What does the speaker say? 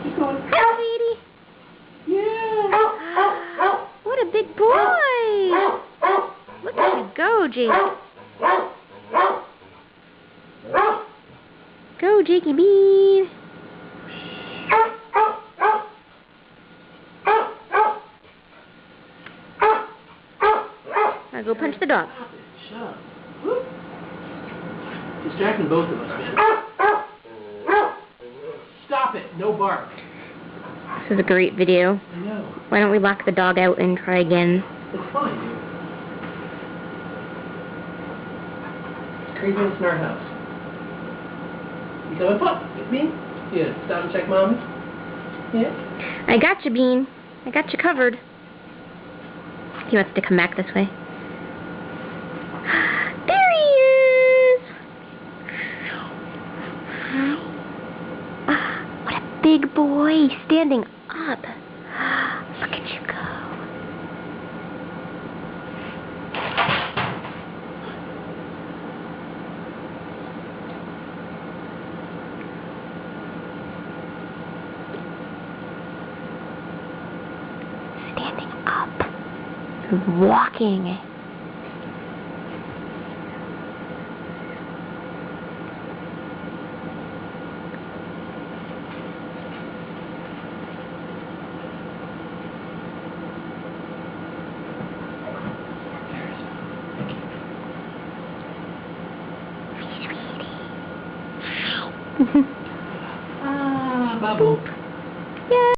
Keep going. Hi, sweetie. Yeah. What a big boy. Look at you go, Jake. Go, Jakey Bean. Now go punch the dog. Shut up. Distracting both of us, man. Stop it. No bark. This is a great video. I know. Why don't we lock the dog out and try again? It's fine, dude. Craziness in our house. You coming, pup? With me? Yeah. Stop and check mommy? Yeah? I got you, Bean. I got you covered. He wants to come back this way. There he is! What a big boy, standing up. Look at you go. Standing up. Walking. Bubble. Yeah.